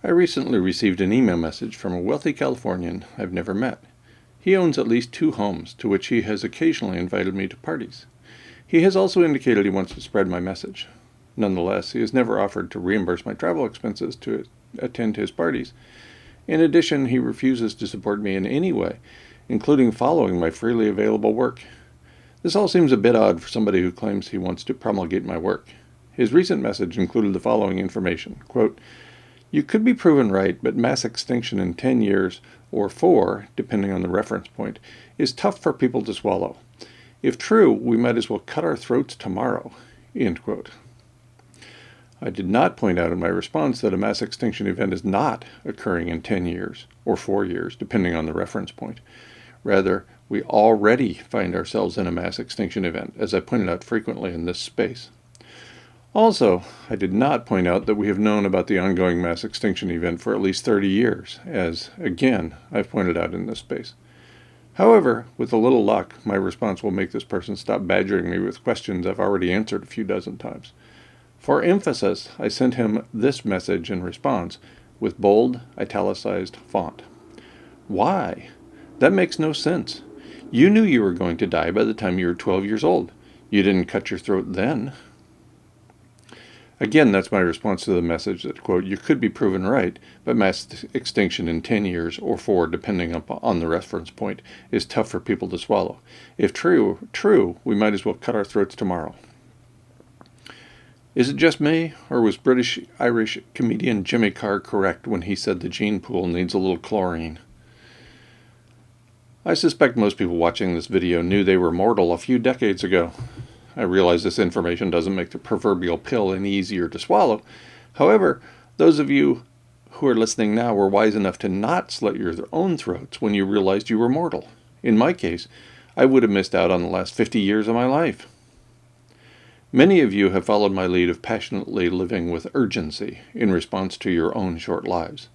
I recently received an email message from a wealthy Californian I've never met. He owns at least 2 homes, to which he has occasionally invited me to parties. He has also indicated he wants to spread my message. Nonetheless, he has never offered to reimburse my travel expenses to attend his parties. In addition, he refuses to support me in any way, including following my freely available work. This all seems a bit odd for somebody who claims he wants to promulgate my work. His recent message included the following information, quote, "You could be proven right, but mass extinction in 10 years, or 4, depending on the reference point, is tough for people to swallow. If true, we might as well cut our throats tomorrow." End quote. I did not point out in my response that a mass extinction event is not occurring in 10 years, or 4 years, depending on the reference point. Rather, we already find ourselves in a mass extinction event, as I pointed out frequently in this space. Also, I did not point out that we have known about the ongoing mass extinction event for at least 30 years, as, again, I've pointed out in this space. However, with a little luck, my response will make this person stop badgering me with questions I've already answered a few dozen times. For emphasis, I sent him this message in response, with bold, italicized font. Why? That makes no sense. You knew you were going to die by the time you were 12 years old. You didn't cut your throat then. Again, that's my response to the message that, quote, "You could be proven right, but mass extinction in 10 years, or 4, depending on the reference point, is tough for people to swallow. If true, we might as well cut our throats tomorrow." Is it just me, or was British-Irish comedian Jimmy Carr correct when he said the gene pool needs a little chlorine? I suspect most people watching this video knew they were mortal a few decades ago. I realize this information doesn't make the proverbial pill any easier to swallow. However, those of you who are listening now were wise enough to not slit your own throats when you realized you were mortal. In my case, I would have missed out on the last 50 years of my life. Many of you have followed my lead of passionately living with urgency in response to your own short lives.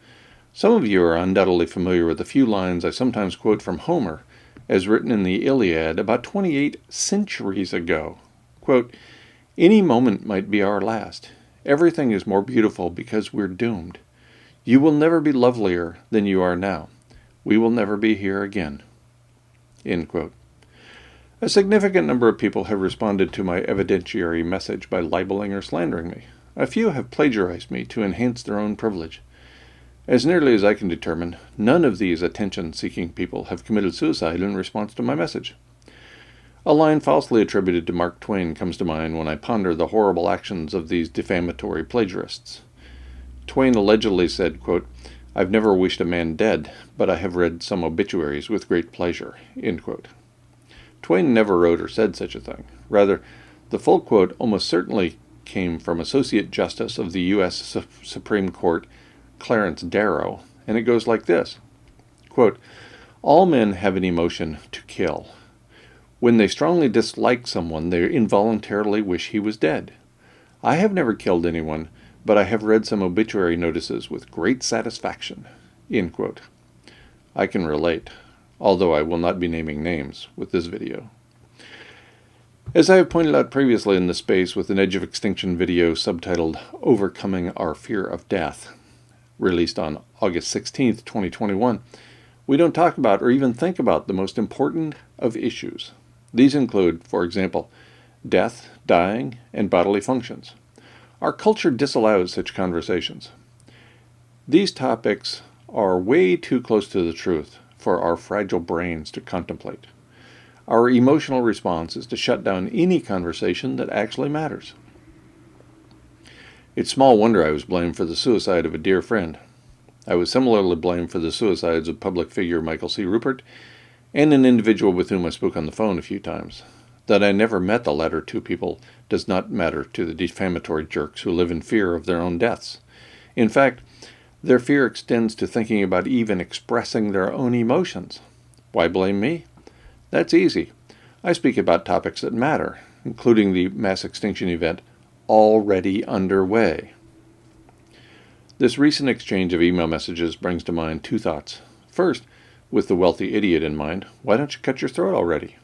Some of you are undoubtedly familiar with a few lines I sometimes quote from Homer, as written in the Iliad about 28 centuries ago. Quote, "Any moment might be our last. Everything is more beautiful because we're doomed. You will never be lovelier than you are now. We will never be here again." End quote. A significant number of people have responded to my evidentiary message by libeling or slandering me. A few have plagiarized me to enhance their own privilege. As nearly as I can determine, none of these attention-seeking people have committed suicide in response to my message. A line falsely attributed to Mark Twain comes to mind when I ponder the horrible actions of these defamatory plagiarists. Twain allegedly said, quote, "I've never wished a man dead, but I have read some obituaries with great pleasure." End quote. Twain never wrote or said such a thing. Rather, the full quote almost certainly came from Associate Justice of the U.S. Supreme Court, Clarence Darrow, and it goes like this, quote, "All men have an emotion to kill. When they strongly dislike someone, they involuntarily wish he was dead. I have never killed anyone, but I have read some obituary notices with great satisfaction." End quote. I can relate, although I will not be naming names with this video. As I have pointed out previously in the space with an Edge of Extinction video subtitled "Overcoming Our Fear of Death," released on August 16th, 2021, we don't talk about or even think about the most important of issues. These include, for example, death, dying, and bodily functions. Our culture disallows such conversations. These topics are way too close to the truth for our fragile brains to contemplate. Our emotional response is to shut down any conversation that actually matters. It's small wonder I was blamed for the suicide of a dear friend. I was similarly blamed for the suicides of public figure Michael C. Rupert and an individual with whom I spoke on the phone a few times. That I never met the latter two people does not matter to the defamatory jerks who live in fear of their own deaths. In fact, their fear extends to thinking about even expressing their own emotions. Why blame me? That's easy. I speak about topics that matter, including the mass extinction event already underway. This recent exchange of email messages brings to mind 2 thoughts. First, with the wealthy idiot in mind, why don't you cut your throat already?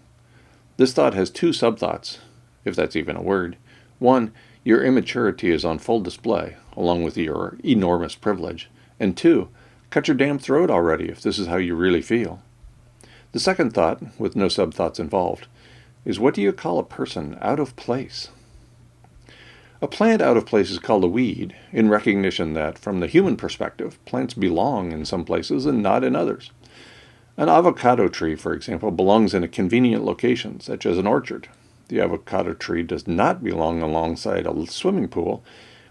This thought has 2 sub-thoughts, if that's even a word. 1, your immaturity is on full display, along with your enormous privilege. And 2, cut your damn throat already if this is how you really feel. The second thought, with no sub-thoughts involved, is what do you call a person out of place? A plant out of place is called a weed, in recognition that, from the human perspective, plants belong in some places and not in others. An avocado tree, for example, belongs in a convenient location, such as an orchard. The avocado tree does not belong alongside a swimming pool,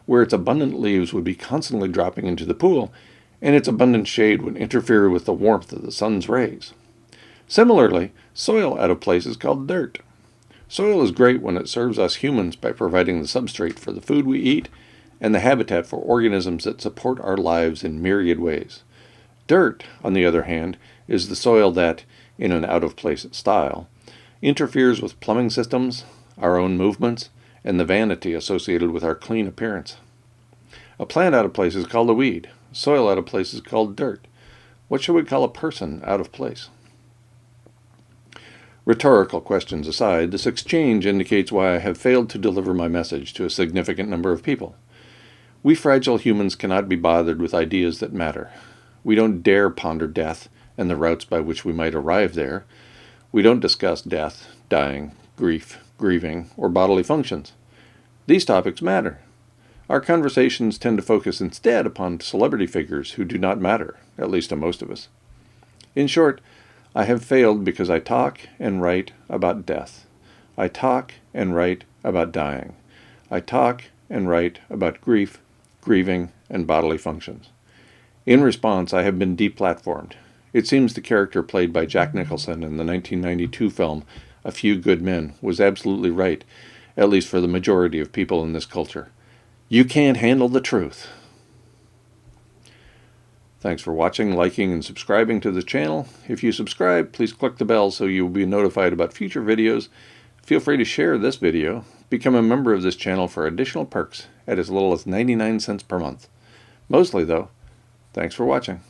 where its abundant leaves would be constantly dropping into the pool, and its abundant shade would interfere with the warmth of the sun's rays. Similarly, soil out of place is called dirt. Soil is great when it serves us humans by providing the substrate for the food we eat and the habitat for organisms that support our lives in myriad ways. Dirt, on the other hand, is the soil that, in an out-of-place style, interferes with plumbing systems, our own movements, and the vanity associated with our clean appearance. A plant out of place is called a weed. Soil out of place is called dirt. What should we call a person out of place? Rhetorical questions aside, this exchange indicates why I have failed to deliver my message to a significant number of people. We fragile humans cannot be bothered with ideas that matter. We don't dare ponder death and the routes by which we might arrive there. We don't discuss death, dying, grief, grieving, or bodily functions. These topics matter. Our conversations tend to focus instead upon celebrity figures who do not matter, at least to most of us. In short, I have failed because I talk and write about death. I talk and write about dying. I talk and write about grief, grieving, and bodily functions. In response, I have been deplatformed. It seems the character played by Jack Nicholson in the 1992 film A Few Good Men was absolutely right, at least for the majority of people in this culture. You can't handle the truth. Thanks for watching, liking, and subscribing to the channel. If you subscribe, please click the bell so you will be notified about future videos. Feel free to share this video. Become a member of this channel for additional perks at as little as 99 cents per month. Mostly, though, thanks for watching.